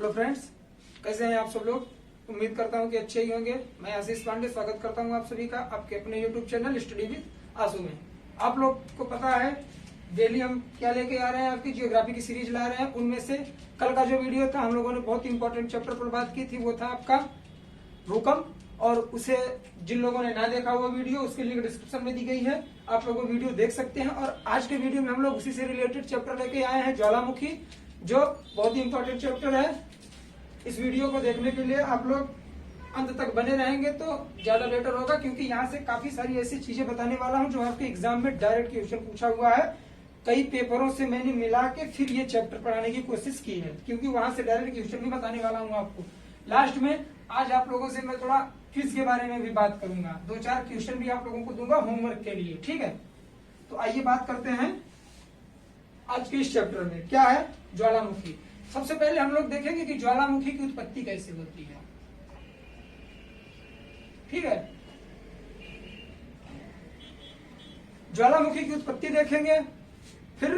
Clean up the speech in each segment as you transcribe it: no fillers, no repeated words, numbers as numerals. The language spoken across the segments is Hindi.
हेलो फ्रेंड्स, कैसे हैं आप सब लोग। उम्मीद करता हूं कि अच्छे ही होंगे। मैं आशीष पांडे स्वागत करता हूं आप सभी का आपके अपने यूट्यूब चैनल स्टडी विद आशु में। आप लोग को पता है डेली हम क्या लेके आ रहे हैं, आपकी जियोग्राफी की सीरीज ला रहे हैं। उनमें से कल का जो वीडियो था हम लोगों ने बहुत इंपॉर्टेंट चैप्टर पर बात की थी, वो था आपका भूकंप। और उसे जिन लोगों ने ना देखा वो वीडियो, उसकी लिंक डिस्क्रिप्शन में दी गई है, आप लोग वो वीडियो देख सकते हैं। और आज के वीडियो में हम लोग उसी से रिलेटेड चैप्टर लेके आए हैं, ज्वालामुखी, जो बहुत ही इंपॉर्टेंट चैप्टर है। इस वीडियो को देखने के लिए आप लोग अंत तक बने रहेंगे तो ज्यादा बेटर होगा, क्योंकि यहाँ से काफी सारी ऐसी चीजें बताने वाला हूँ जो आपके एग्जाम में डायरेक्ट क्वेश्चन पूछा हुआ है। कई पेपरों से मैंने मिला के फिर ये चैप्टर पढ़ाने की कोशिश की है, क्योंकि वहां से डायरेक्ट क्वेश्चन भी बताने वाला हूँ आपको। लास्ट में आज आप लोगों से मैं थोड़ा क्विज के बारे में भी बात करूंगा, 2-4 क्वेश्चन भी आप लोगों को दूंगा होमवर्क के लिए, ठीक है। तो आइए बात करते हैं आज के इस चैप्टर में। क्या है? ज्वालामुखी। सबसे पहले हम लोग देखेंगे कि ज्वालामुखी की उत्पत्ति कैसे होती है, ठीक है। ज्वालामुखी की उत्पत्ति देखेंगे, फिर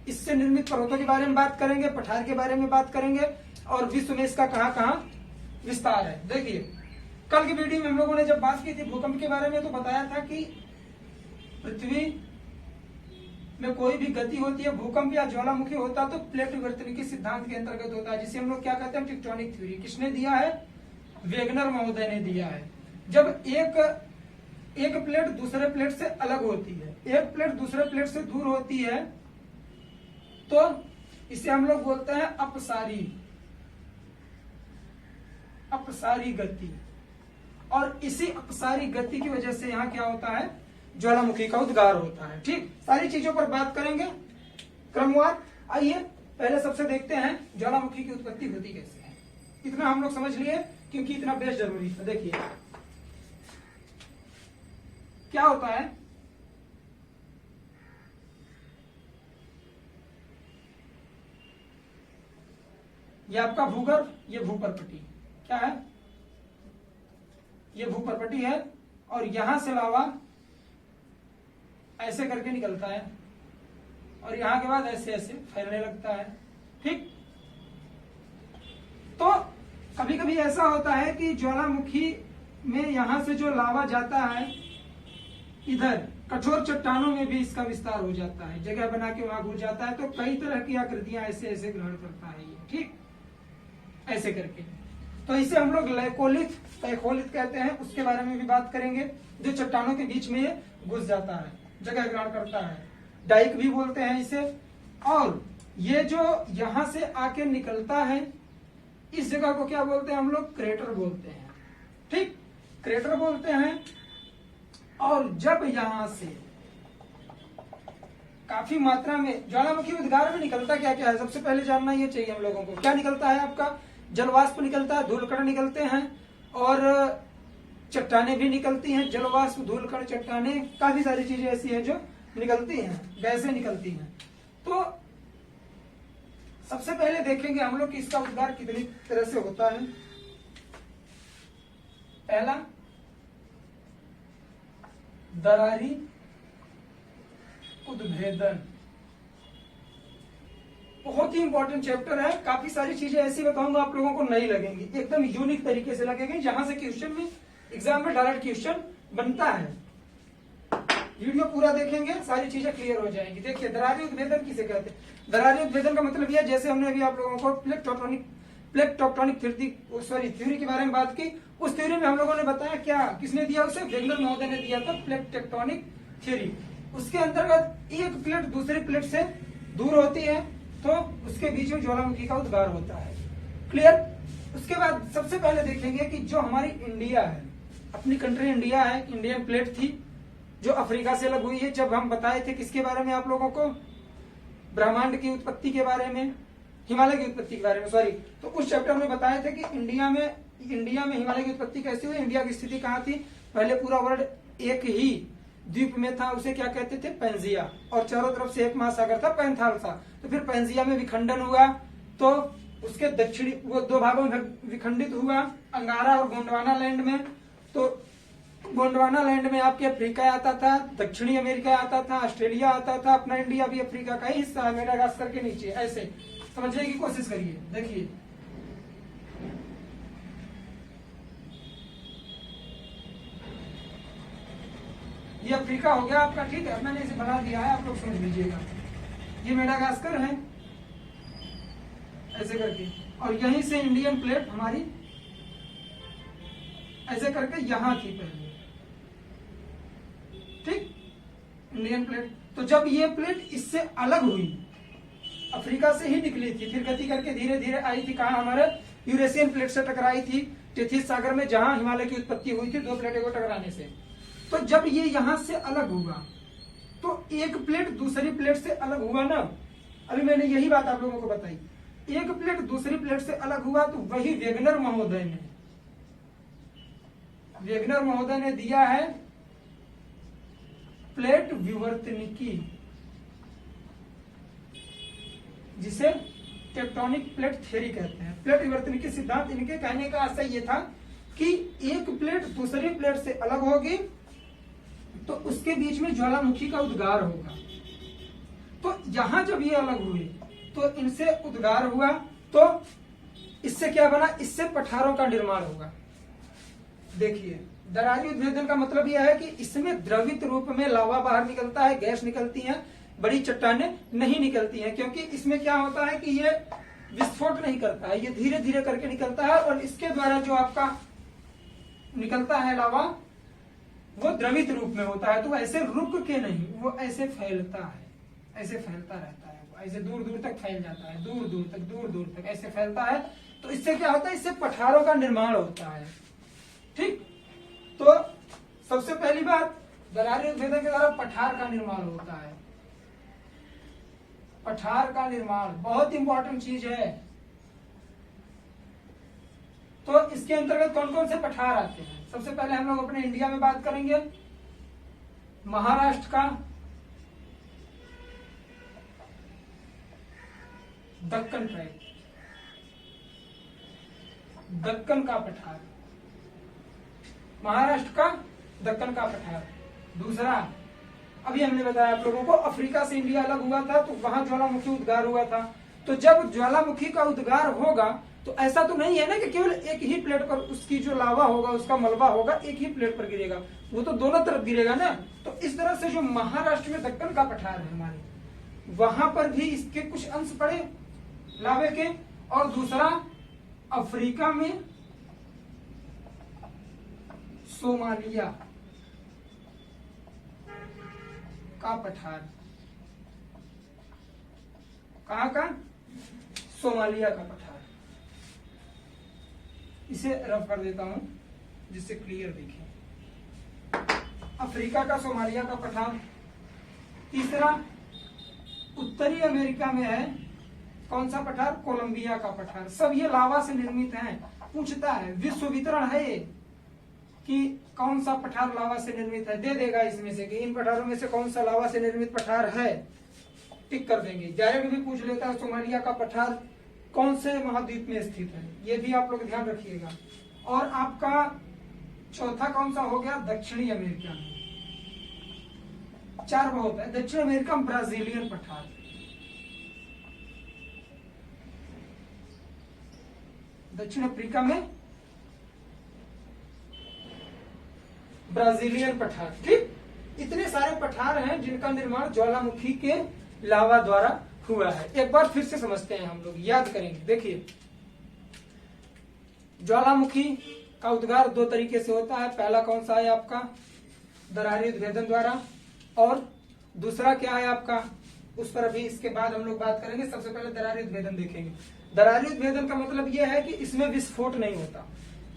इससे निर्मित पर्वतों के बारे में बात करेंगे, पठार के बारे में बात करेंगे, और विश्व में इसका कहां कहां विस्तार है। देखिए, कल की वीडियो में हम लोगों ने जब बात की थी भूकंप के बारे में, तो बताया था कि पृथ्वी में कोई भी गति होती है, भूकंप या ज्वालामुखी होता तो प्लेट विवर्तन के सिद्धांत के अंतर्गत होता है, जिसे हम लोग क्या कहते हैं, टेक्टोनिक थ्योरी। किसने दिया है? वेगनर महोदय ने दिया है। जब एक प्लेट दूसरे प्लेट से अलग होती है, एक प्लेट दूसरे प्लेट से दूर होती है, तो इसे हम लोग बोलते हैं अपसारी गति। और इसी अपसारी गति की वजह से यहाँ क्या होता है, ज्वालामुखी का उद्गार होता है। ठीक, सारी चीजों पर बात करेंगे क्रमवार। आइए पहले सबसे देखते हैं ज्वालामुखी की उत्पत्ति होती कैसे है। इतना हम लोग समझ लिए, क्योंकि इतना बेस जरूरी है। देखिए क्या होता है, ये आपका भूगर्भ, ये भूपरपटी। क्या है? ये भूपरपटी है, और यहां से लावा ऐसे करके निकलता है, और यहां के बाद ऐसे ऐसे फैलने लगता है। ठीक, तो कभी कभी ऐसा होता है कि ज्वालामुखी में यहां से जो लावा जाता है, इधर कठोर चट्टानों में भी इसका विस्तार हो जाता है, जगह बना के वहां घुस जाता है। तो कई तरह की आकृतियां ऐसे ऐसे ग्रहण करता है ये, ठीक, ऐसे करके। तो इसे हम लोग लैकोलिथ, तैखोलिथ कहते हैं। उसके बारे में भी बात करेंगे, जो चट्टानों के बीच में ये घुस जाता है, जगह ग्रहण करता है। डाइक भी बोलते हैं इसे। और ये जो यहां से आके निकलता है, इस जगह को क्या बोलते हैं हम लोग? क्रेटर बोलते हैं। ठीक, क्रेटर बोलते हैं। और जब यहां से काफी मात्रा में ज्वालामुखी उद्गार में निकलता क्या क्या है, सबसे पहले जानना ये चाहिए हम लोगों को। क्या निकलता है आपका? जलवाष्प निकलता है, धूलकण निकलते हैं, और चट्टाने भी निकलती हैं। जलवाष्प, धूलकण, चट्टाने, काफी सारी चीजें ऐसी हैं जो निकलती हैं, गैसें निकलती हैं। तो सबसे पहले देखेंगे हम लोग कि इसका उद्गार कितनी तरह से होता है। पहला, दरारी उद्भेदन। बहुत ही इंपॉर्टेंट चैप्टर है। काफी सारी चीजें ऐसी बताऊंगा आप लोगों को नहीं लगेंगी, एकदम यूनिक तरीके से लगेंगी, जहां से क्वेश्चन में एग्जाम में डायरेक्ट क्वेश्चन बनता है। वीडियो पूरा देखेंगे, सारी चीजें क्लियर हो जाएंगी। देखिए, दरारी उद्भेदन किसे कहते हैं? दरारी उद्भेदन का मतलब यह, जैसे हमने अभी आप लोगों को प्लेट टेक्टोनिक थ्योरी के बारे में बात की, उस थ्योरी में हम लोगों ने बताया क्या, किसने दिया उसे? वेगनर महोदय ने दिया था, प्लेट टेक्टोनिक थ्योरी। उसके अंतर्गत एक प्लेट दूसरी प्लेट से दूर होती है, तो उसके बीच में ज्वालामुखी का उद्गार होता है। क्लियर? उसके बाद सबसे पहले देखेंगे कि जो हमारी इंडिया है, अपनी कंट्री इंडिया है, इंडियन प्लेट थी जो अफ्रीका से अलग हुई है। जब हम बताए थे किसके बारे में आप लोगों को? ब्रह्मांड की उत्पत्ति के बारे में, हिमालय की उत्पत्ति के बारे में, सॉरी। तो उस चैप्टर में बताए थे कि इंडिया में हिमालय की उत्पत्ति कैसी हुई, इंडिया की स्थिति कहाँ थी। पहले पूरा वर्ल्ड एक ही द्वीप में था, उसे क्या कहते थे? पैंजिया। और चारों तरफ से एक महासागर था, पैंथालसा। तो फिर पैंजिया में विखंडन हुआ, तो उसके दक्षिणी वो 2 भागों में विखंडित हुआ, अंगारा और गोंडवाना लैंड में। तो गोंडवाना लैंड में आपके अफ्रीका आता था, दक्षिणी अमेरिका आता था, ऑस्ट्रेलिया आता था, अपना इंडिया भी अफ्रीका का ही हिस्सा है, मेडागास्कर के नीचे। ऐसे समझने की कोशिश करिए। देखिए, ये अफ्रीका हो गया आपका, ठीक है। अब मैंने इसे बना दिया है, आप लोग समझ लीजिएगा। ये मेडागास्कर है ऐसे करके, और यहीं से इंडियन प्लेट हमारी ऐसे करके यहां थी पहले, ठीक, इंडियन प्लेट। तो जब ये प्लेट इससे अलग हुई, अफ्रीका से ही निकली थी, फिर गति करके धीरे धीरे आई थी कहा, हमारे यूरेशियन प्लेट से टकराई थी टेथिस सागर में, जहां हिमालय की उत्पत्ति हुई थी दो प्लेटों को टकराने से। तो जब ये यहां से अलग हुआ तो एक प्लेट दूसरी प्लेट से अलग हुआ ना, अभी मैंने यही बात आप लोगों को बताई, एक प्लेट दूसरी प्लेट से अलग हुआ, तो वही वेगनर महोदय ने दिया है प्लेट विवर्तनिकी, जिसे टेक्टोनिक प्लेट थ्योरी कहते हैं। प्लेट विवर्तनिकी सिद्धांत, इनके कहने का आशय ये था कि एक प्लेट दूसरी प्लेट से अलग होगी तो उसके बीच में ज्वालामुखी का उद्गार होगा। तो यहां जब ये अलग हुए तो इनसे उद्गार हुआ, तो इससे क्या बना, इससे पठारों का निर्माण होगा। देखिए, दरारी उद्भेदन का मतलब यह है कि इसमें द्रवित रूप में लावा बाहर निकलता है, गैस निकलती है, बड़ी चट्टानें नहीं निकलती हैं, क्योंकि इसमें क्या होता है कि ये विस्फोट नहीं करता है, ये धीरे धीरे करके निकलता है, और इसके द्वारा जो आपका निकलता है लावा वो द्रवित रूप में होता है। तो ऐसे रुक के नहीं, वो ऐसे फैलता है, ऐसे फैलता रहता है, वो ऐसे दूर दूर तक फैल जाता है, दूर दूर तक ऐसे फैलता है। तो इससे क्या होता है, इससे पठारों का निर्माण होता है, ठीक। तो सबसे पहली बात, दरारी उद्भेदन के द्वारा पठार का निर्माण होता है। पठार का निर्माण बहुत इंपॉर्टेंट चीज है। तो इसके अंतर्गत कौन कौन से पठार आते हैं? सबसे पहले हम लोग अपने इंडिया में बात करेंगे, महाराष्ट्र का दक्कन ट्राइब, दक्कन का पठार, महाराष्ट्र का दक्कन का पठार। दूसरा, अभी हमने बताया आप लोगों को, अफ्रीका से इंडिया अलग हुआ था तो वहां ज्वालामुखी उद्गार हुआ था। तो जब ज्वालामुखी का उद्गार होगा तो ऐसा तो नहीं है ना कि केवल एक ही प्लेट पर उसकी जो लावा होगा, उसका मलबा होगा, एक ही प्लेट पर गिरेगा, वो तो दोनों तरफ गिरेगा ना। तो इस तरह से जो महाराष्ट्र में दक्कन का पठार है हमारे, वहां पर भी इसके कुछ अंश पड़े लावे के। और दूसरा, अफ्रीका में सोमालिया का पठार, कहां का? सोमालिया का पठार। इसे रफ कर देता हूं जिससे क्लियर दिखे। अफ्रीका का सोमालिया का पठार। तीसरा, उत्तरी अमेरिका में है कौन सा पठार? कोलंबिया का पठार। सब ये लावा से निर्मित हैं। पूछता है, विश्व वितरण है ये कि कौन सा पठार लावा से निर्मित है, दे देगा इसमें से कि इन पठारों में से कौन सा लावा से निर्मित पठार है, टिक कर देंगे। डायरेक्ट भी पूछ लेता है सोमालिया का पठार कौन से महाद्वीप में स्थित है, ये भी आप लोग ध्यान रखिएगा। और आपका चौथा कौन सा हो गया? दक्षिणी अमेरिका में। चार बहुत है। दक्षिण अमेरिका में ब्राजीलियन पठार, दक्षिण अफ्रीका में ब्राजीलियन पठार, ठीक। इतने सारे पठार हैं जिनका निर्माण ज्वालामुखी के लावा द्वारा हुआ है। एक बार फिर से समझते हैं, हम लोग याद करेंगे। देखिए, ज्वालामुखी का उद्गार दो तरीके से होता है। पहला कौन सा है आपका? दरारी उद्भेदन द्वारा। और दूसरा क्या है आपका? उस पर अभी इसके बाद हम लोग बात करेंगे। सबसे पहले दरारी उद्भेदन देखेंगे। दरारी उद्भेदन का मतलब यह है कि इसमें विस्फोट नहीं होता,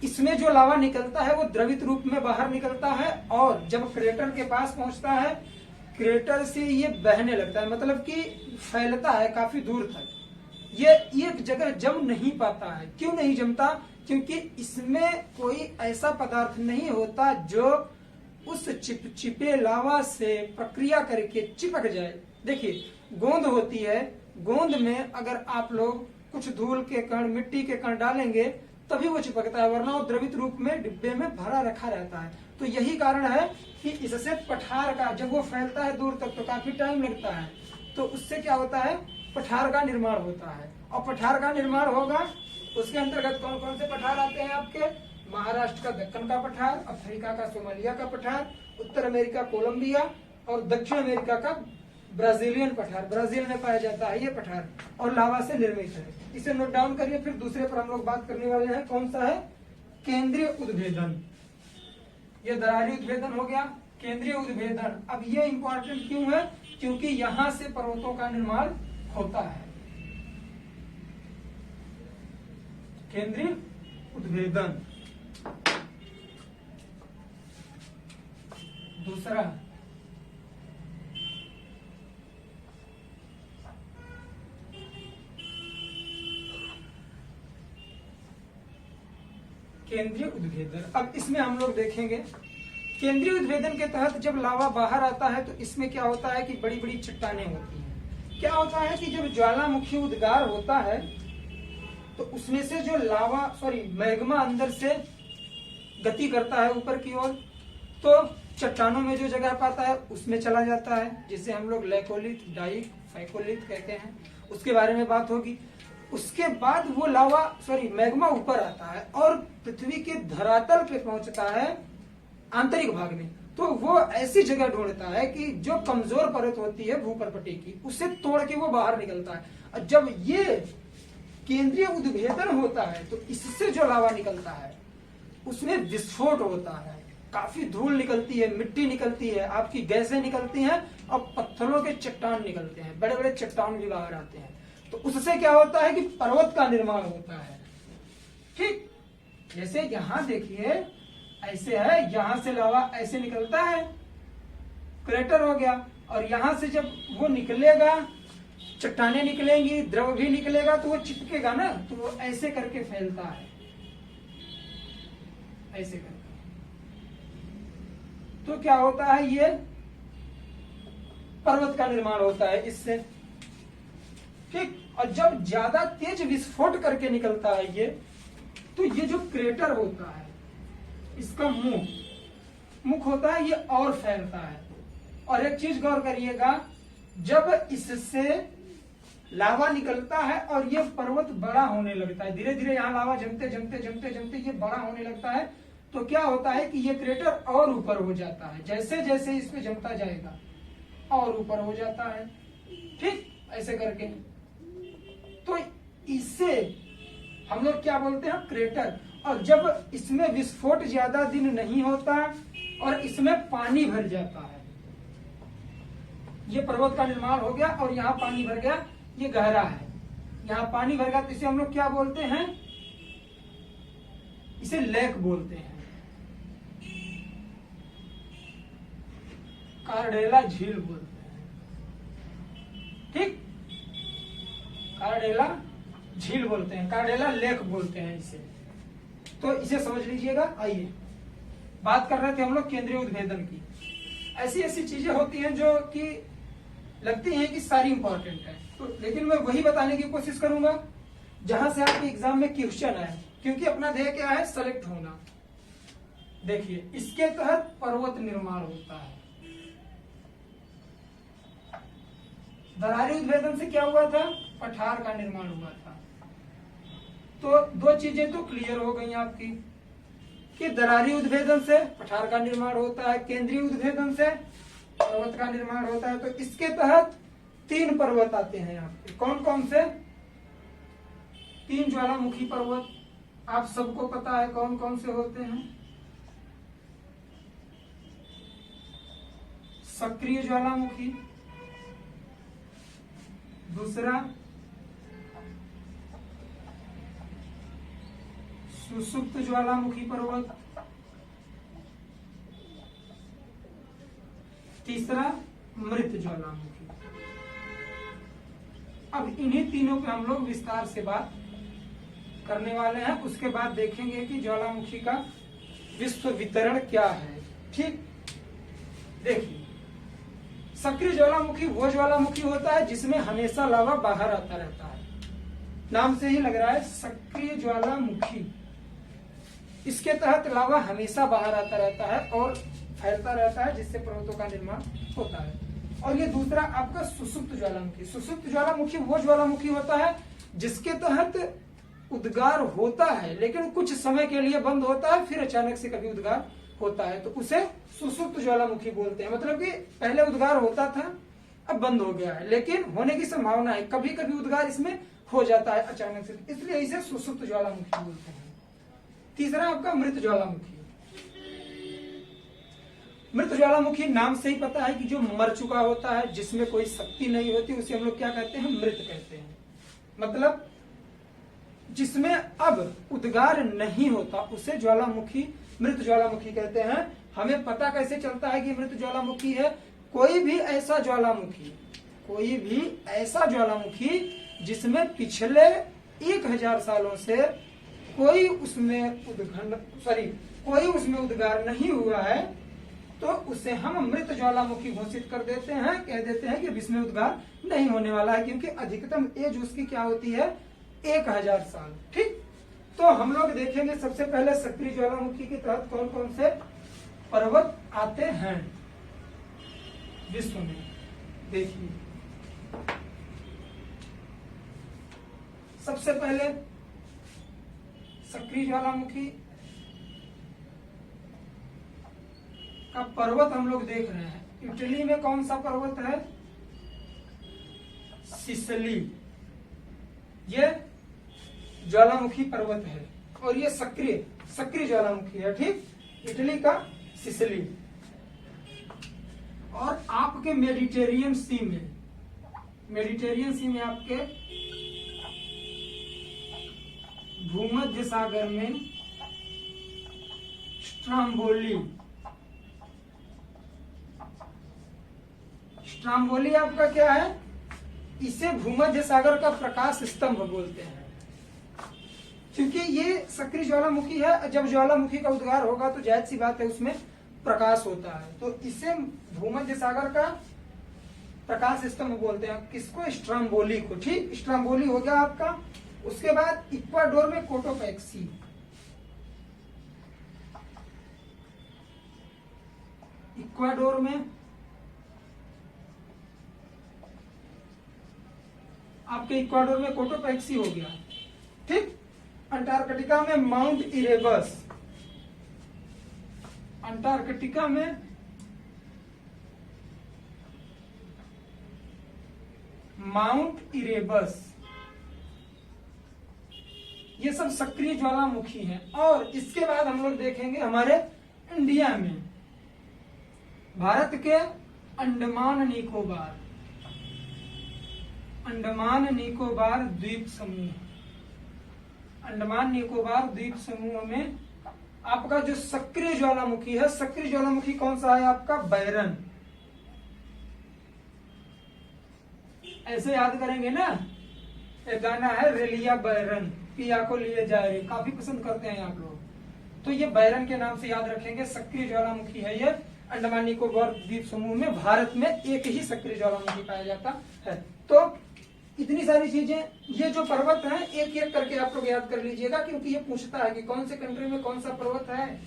इसमें जो लावा निकलता है वो द्रवित रूप में बाहर निकलता है, और जब क्रेटर के पास पहुंचता है, क्रेटर से ये बहने लगता है, मतलब कि फैलता है काफी दूर तक। ये एक जगह जम नहीं पाता है। क्यों नहीं जमता? क्योंकि इसमें कोई ऐसा पदार्थ नहीं होता जो उस चिपचिपे लावा से प्रक्रिया करके चिपक जाए। देखिए, गोंद होती है, गोंद में अगर आप लोग कुछ धूल के कण, मिट्टी के कण डालेंगे तभी वो चिपकता है, वरना वो द्रवित रूप में डिब्बे में भरा रखा रहता है। तो यही कारण है कि इससे पठार का, जब वो फैलता है दूर तक तो काफी टाइम लगता है, तो उससे क्या होता है? पठार का निर्माण होता है। और पठार का निर्माण होगा, उसके अंतर्गत कौन कौन से पठार आते हैं आपके? महाराष्ट्र का दक्कन का पठार, अफ्रीका का सोमालिया का पठार, उत्तर अमेरिका कोलंबिया और दक्षिण अमेरिका का ब्राजीलियन पठार, ब्राजील में पाया जाता है ये पठार और लावा से निर्मित है। इसे नोट डाउन करिए। फिर दूसरे पर हम लोग बात करने वाले हैं, कौन सा है? केंद्रीय उद्भेदन। ये दरारी उद्भेदन हो गया, केंद्रीय उद्भेदन। अब ये इंपॉर्टेंट क्यों है? क्योंकि यहां से पर्वतों का निर्माण होता है। केंद्रीय उद्भेदन। दूसरा केंद्रीय उद्भेदन। अब इसमें हम लोग देखेंगे केंद्रीय उद्भेदन के तहत जब लावा बाहर आता है तो इसमें क्या होता है कि बड़ी बड़ी चट्टानें होती हैं। क्या होता है कि जब ज्वालामुखी उद्गार होता है तो उसमें से जो मैग्मा अंदर से गति करता है ऊपर की ओर, तो चट्टानों में जो जगह पाता है उसमें चला जाता है, जिसे हम लोग लेकोलिथ, डाइक, फाइकोलिथ कहते हैं। उसके बारे में बात होगी। उसके बाद वो मैग्मा ऊपर आता है और पृथ्वी के धरातल पे पहुंचता है आंतरिक भाग में। तो वो ऐसी जगह ढूंढता है कि जो कमजोर परत होती है भूपर्पटी की, उसे तोड़ के वो बाहर निकलता है। और जब ये केंद्रीय उद्भेदन होता है तो इससे जो लावा निकलता है उसमें विस्फोट होता है, काफी धूल निकलती है, मिट्टी निकलती है, आपकी गैसें निकलती हैं और पत्थरों के चट्टान निकलते हैं, बड़े बड़े चट्टान भी बाहर आते हैं। तो उससे क्या होता है कि पर्वत का निर्माण होता है। ठीक, जैसे यहां देखिए ऐसे है, यहां से लावा ऐसे निकलता है, क्रेटर हो गया, और यहां से जब वो निकलेगा, चट्टानें निकलेंगी, द्रव भी निकलेगा, तो वो चिपकेगा ना, तो वो ऐसे करके फैलता है, ऐसे करके। तो क्या होता है, ये पर्वत का निर्माण होता है इससे। ठीक, और जब ज्यादा तेज विस्फोट करके निकलता है ये, तो ये जो क्रेटर होता है, इसका मुख होता है, ये और फैलता है। और एक चीज गौर करिएगा, जब इससे लावा निकलता है और ये पर्वत बड़ा होने लगता है, धीरे धीरे यहाँ लावा जमते जमते जमते जमते ये बड़ा होने लगता है, तो क्या होता है कि ये क्रेटर और ऊपर हो जाता है। जैसे जैसे इस पे जमता जाएगा और ऊपर हो जाता है। ठीक, ऐसे करके। तो इससे हम लोग क्या बोलते हैं, क्रेटर। और जब इसमें विस्फोट ज्यादा दिन नहीं होता और इसमें पानी भर जाता है, ये पर्वत का निर्माण हो गया और यहाँ पानी भर गया, ये गहरा है, यहाँ पानी भर गया, तो इसे हम लोग क्या बोलते हैं, इसे लेक बोलते हैं, कार्डेला झील बोलते हैं। ठीक, कार्डेला झील बोलते हैं, कार्डेला लेक बोलते हैं इसे। तो इसे समझ लीजिएगा। आइए, बात कर रहे थे हम लोग केंद्रीय उद्भेदन की। ऐसी ऐसी चीजें होती हैं जो कि लगती हैं कि सारी इंपॉर्टेंट है, तो लेकिन मैं वही बताने की कोशिश करूंगा जहां से आपके एग्जाम में क्वेश्चन आए, क्योंकि अपना ध्येय क्या है, सेलेक्ट होना। देखिए, इसके तहत पर्वत निर्माण होता है। दरारी उद्भेदन से क्या हुआ था, पठार का निर्माण हुआ था। तो दो चीजें तो क्लियर हो गई आपकी कि दरारी उद्भेदन से पठार का निर्माण होता है, केंद्रीय उद्भेदन से पर्वत का निर्माण होता है। तो इसके तहत 3 पर्वत आते हैं यहाँ पे। कौन कौन से? 3 ज्वालामुखी पर्वत, आप सबको पता है कौन कौन से होते हैं। सक्रिय ज्वालामुखी, दूसरा सुसुप्त ज्वालामुखी पर्वत, तीसरा मृत ज्वालामुखी। अब इन्हीं तीनों पे हम लोग विस्तार से बात करने वाले हैं। उसके बाद देखेंगे कि ज्वालामुखी का विश्व वितरण क्या है। ठीक, देखिए, सक्रिय ज्वालामुखी वो ज्वालामुखी होता है जिसमें हमेशा लावा बाहर आता रहता है। नाम से ही लग रहा है सक्रिय ज्वालामुखी। इसके तहत लावा हमेशा बाहर आता रहता है और फैलता रहता है, जिससे पर्वतों का निर्माण होता है। और ये दूसरा आपका सुसुप्त ज्वालामुखी। सुसुप्त ज्वालामुखी वो ज्वालामुखी होता है जिसके तहत उद्गार होता है लेकिन कुछ समय के लिए बंद होता है, फिर अचानक से कभी उद्गार होता है, तो उसे सुसुप्त ज्वालामुखी बोलते हैं। मतलब कि पहले उद्गार होता था, अब बंद हो गया है, लेकिन होने की संभावना है, कभी कभी उद्गार इसमें हो जाता है अचानक से, इसलिए इसे सुसुप्त ज्वालामुखी बोलते हैं। तीसरा आपका मृत ज्वालामुखी। मृत ज्वालामुखी नाम से ही पता है कि जो मर चुका होता है, जिसमें कोई शक्ति नहीं होती, उसे हम लोग क्या कहते हैं? मृत कहते हैं। मतलब जिसमें अब उद्गार नहीं होता उसे ज्वालामुखी, मृत ज्वालामुखी कहते हैं। हमें पता कैसे चलता है कि मृत ज्वालामुखी है? कोई भी ऐसा ज्वालामुखी जिसमें पिछले 1000 सालों से कोई उसमें उद्गार नहीं हुआ है, तो उसे हम मृत ज्वालामुखी घोषित कर देते हैं, कह देते हैं कि इसमें उद्गार नहीं होने वाला है, क्योंकि अधिकतम एज उसकी क्या होती है? 1000 साल। ठीक, तो हम लोग देखेंगे सबसे पहले सक्रिय ज्वालामुखी के तहत कौन कौन से पर्वत आते हैं विश्व में। देखिए, सबसे पहले सक्रिय ज्वालामुखी का पर्वत हम लोग देख रहे हैं। इटली में कौन सा पर्वत है? सिसली। ये ज्वालामुखी पर्वत है और ये सक्रिय ज्वालामुखी है। ठीक, इटली का सिसली। और आपके मेडिटेरियन सी में आपके भूमध्य सागर में स्ट्राम्बोली आपका क्या है? इसे भूमध्य सागर का प्रकाश स्तंभ बोलते हैं, क्योंकि ये सक्रिय ज्वालामुखी है। जब ज्वालामुखी का उद्गार होगा तो जाहिर सी बात है उसमें प्रकाश होता है, तो इसे भूमध्य सागर का प्रकाश स्तंभ बोलते हैं। किसको? स्ट्राम्बोली को। ठीक, स्ट्राम्बोली हो गया आपका। उसके बाद इक्वाडोर में कोटोपैक्सी। इक्वाडोर में आपके कोटोपैक्सी हो गया। ठीक, अंटार्कटिका में माउंट इरेबस। अंटार्कटिका में माउंट इरेबस, ये सब सक्रिय ज्वालामुखी हैं। और इसके बाद हम लोग देखेंगे हमारे इंडिया में भारत के अंडमान निकोबार द्वीप समूह में आपका जो सक्रिय ज्वालामुखी है, सक्रिय ज्वालामुखी कौन सा है आपका? बैरन। ऐसे याद करेंगे ना, एक गाना है रेलिया बैरन, पिया को लिए जा रहे, काफी पसंद करते हैं आप लोग, तो ये बैरन के नाम से याद रखेंगे। सक्रिय ज्वालामुखी है ये। अंडमान निकोबार द्वीप समूह में भारत में एक ही सक्रिय ज्वालामुखी पाया जाता है। तो इतनी सारी चीजें, ये जो पर्वत हैं एक एक करके आप लोग याद कर लीजिएगा, क्योंकि ये पूछता है कि कौन से कंट्री में कौन सा पर्वत है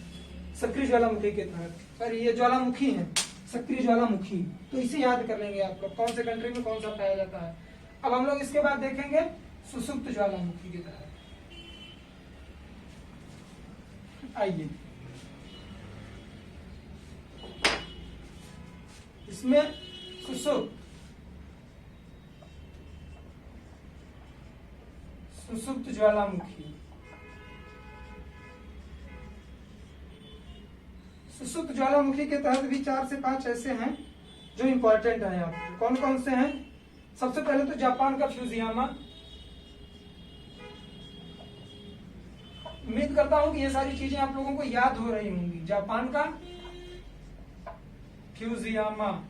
सक्रिय ज्वालामुखी के तहत। सर ये ज्वालामुखी है, सक्रिय ज्वालामुखी, तो इसे याद कर लेंगे आप लोग, कौन से कंट्री में कौन सा पाया जाता है। अब हम लोग इसके बाद देखेंगे सुसुप्त ज्वालामुखी की तहत। आइए, इसमें सुसुप्त ज्वालामुखी। सुसुप्त ज्वालामुखी के तहत भी 4 से 5 ऐसे हैं जो इंपॉर्टेंट हैं आपको। कौन कौन से हैं? सबसे पहले तो जापान का फ्यूजियामा। उम्मीद करता हूं कि ये सारी चीजें आप लोगों को याद हो रही होंगी। जापान का फ्यूजियामा,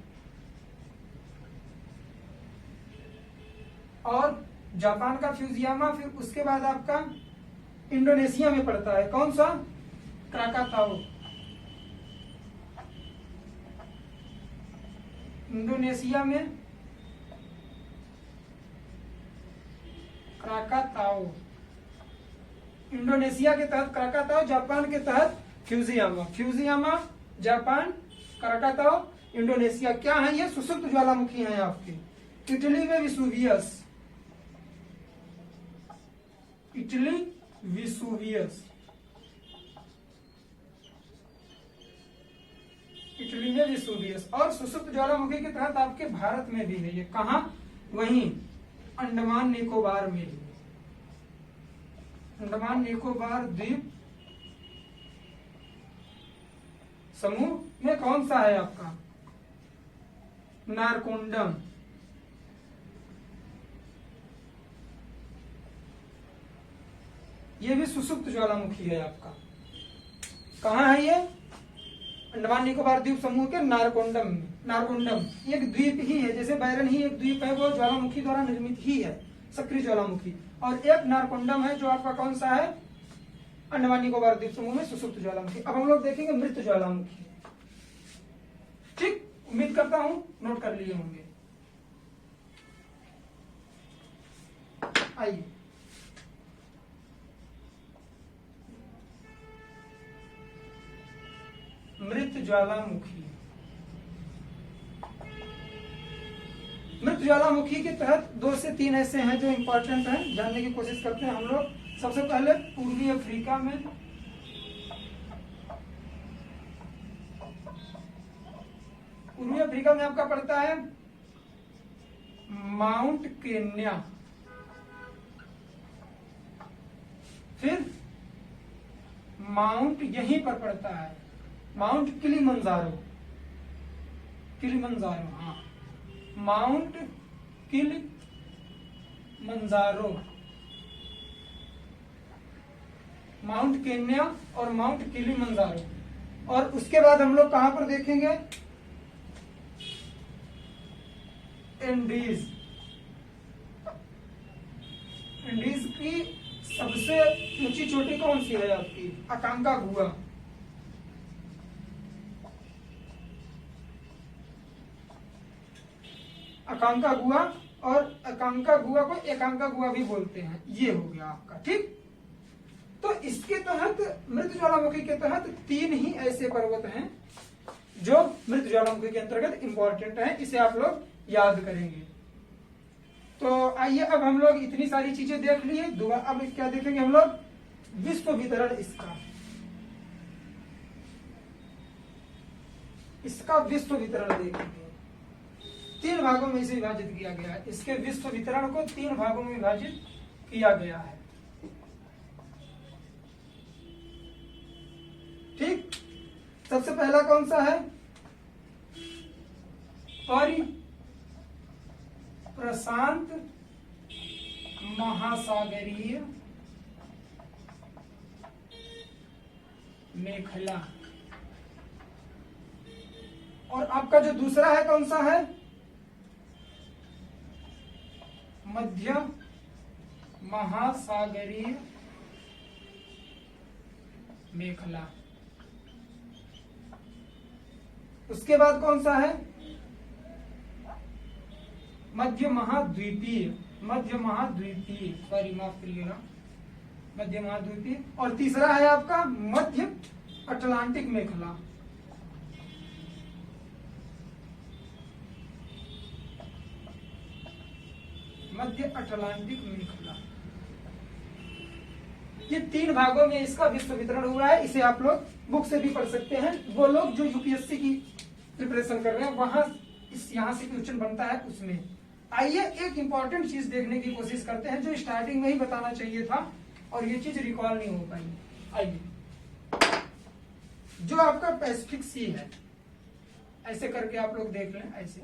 और जापान का फ्यूजियामा, फिर उसके बाद आपका इंडोनेशिया में पड़ता है कौन सा? क्राकाताओ। इंडोनेशिया में क्राकाताओ, इंडोनेशिया के तहत क्राकाताओ, जापान के तहत फ्यूजियामा, जापान, क्राकाताओ, इंडोनेशिया। क्या है ये? सुसुप्त ज्वालामुखी हैं आपके। इटली में विसुवियस, इटली विसुवियस, इटली में विसुवियस। और सुषुप्त ज्वालामुखी के तहत आपके भारत में भी है ये, कहा? वहीं अंडमान निकोबार में, अंडमान निकोबार द्वीप समूह में कौन सा है आपका? नारकोंडम। ये भी सुषुप्त ज्वालामुखी है आपका। कहाँ है ये? अंडमान निकोबार द्वीप समूह के नारकोंडम में। नारकोंडम एक द्वीप ही है, जैसे बैरन ही एक द्वीप है, वो ज्वालामुखी द्वारा निर्मित ही है, सक्रिय ज्वालामुखी। और एक नारकोंडम है जो आपका कौन सा है? अंडमान निकोबार द्वीप समूह में सुषुप्त ज्वालामुखी। अब हम लोग देखेंगे मृत ज्वालामुखी। ठीक, उम्मीद करता हूं नोट कर लिए होंगे। आइए, मृत ज्वालामुखी। मृत ज्वालामुखी के तहत 2 से 3 ऐसे हैं जो इंपॉर्टेंट हैं, जानने की कोशिश करते हैं हम लोग। सबसे पहले पूर्वी अफ्रीका में आपका पड़ता है माउंट केन्या, फिर माउंट यहीं पर पड़ता है माउंट किलिमंजारो, हाँ, माउंट किलिमंजारो, माउंट केन्या और माउंट किलिमंजारो। और उसके बाद हम लोग कहां पर देखेंगे? एंडीज। एंडीज की सबसे ऊंची चोटी कौन सी है आपकी? अकांकागुआ। अकांकागुआ, और अकांकागुआ को एकांकागुआ भी बोलते हैं। ये हो गया आपका। ठीक, तो इसके तहत मृत ज्वालामुखी के तहत 3 ही ऐसे पर्वत हैं जो मृत ज्वालामुखी के अंतर्गत इंपॉर्टेंट हैं। इसे आप लोग याद करेंगे। तो आइए, अब हम लोग इतनी सारी चीजें देख लिए। अब क्या देखेंगे हम लोग? विश्व वितरण इसका। इसका विश्व वितरण देखेंगे। 3 भागों में इसे विभाजित किया गया है। इसके विश्व वितरण को 3 भागों में विभाजित किया गया है। ठीक, सबसे पहला कौन सा है? प्रशांत महासागरीय मेखला। और आपका जो दूसरा है कौन सा है? मध्य महासागरीय मेखला। उसके बाद कौन सा है? मध्य महाद्वीपीय, सॉरी माफ करिएगा, मध्य महाद्वीपीय। और तीसरा है आपका मध्य अटलांटिक मेखला। मध्य अटलांटिक मेखला। ये 3 भागों में इसका विश्व वितरण हुआ है। इसे आप लोग बुक से भी पढ़ सकते हैं। वो लोग जो यूपीएससी की प्रिपरेशन कर रहे हैं, वहां यहां से क्वेश्चन बनता है उसमें। आइए, एक इंपॉर्टेंट चीज देखने की कोशिश करते हैं जो स्टार्टिंग में ही बताना चाहिए था और ये चीज रिकॉल नहीं हो पाई। आइए, जो आपका पैसिफिक सी है, ऐसे करके आप लोग देख लें। ऐसे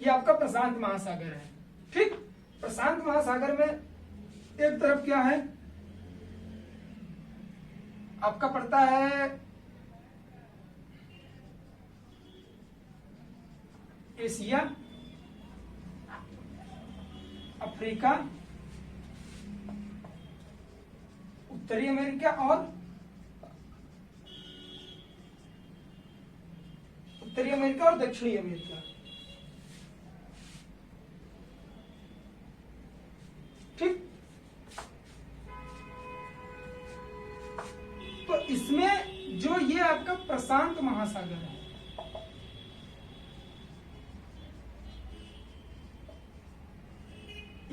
ये आपका प्रशांत महासागर है। ठीक, प्रशांत महासागर में एक तरफ क्या है आपका? पड़ता है एशिया, अफ्रीका, उत्तरी अमेरिका और दक्षिणी अमेरिका। ठीक, तो इसमें जो ये आपका प्रशांत महासागर है,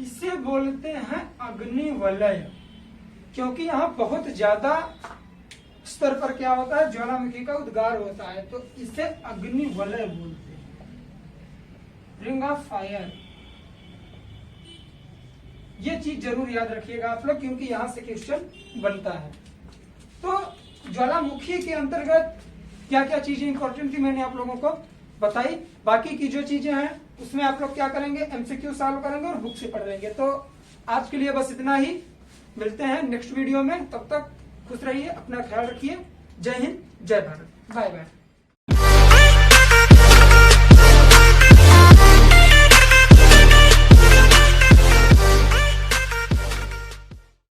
इसे बोलते हैं अग्निवलय, क्योंकि यहाँ बहुत ज्यादा स्तर पर क्या होता है, ज्वालामुखी का उद्गार होता है, तो इसे अग्निवलय बोलते हैं, रिंग ऑफ फायर। ये चीज जरूर याद रखिएगा आप लोग, क्योंकि यहां से क्वेश्चन बनता है। तो ज्वालामुखी के अंतर्गत क्या क्या चीजें इंपॉर्टेंट थी मैंने आप लोगों को बताई। बाकी की जो चीजें हैं उसमें आप लोग क्या करेंगे, एमसीक्यू सॉल्व करेंगे और बुक से पढ़ लेंगे। तो आज के लिए बस इतना ही, मिलते हैं नेक्स्ट वीडियो में, तब तक खुश रहिए, अपना ख्याल रखिए। जय हिंद, जय भारत, बाय बाय।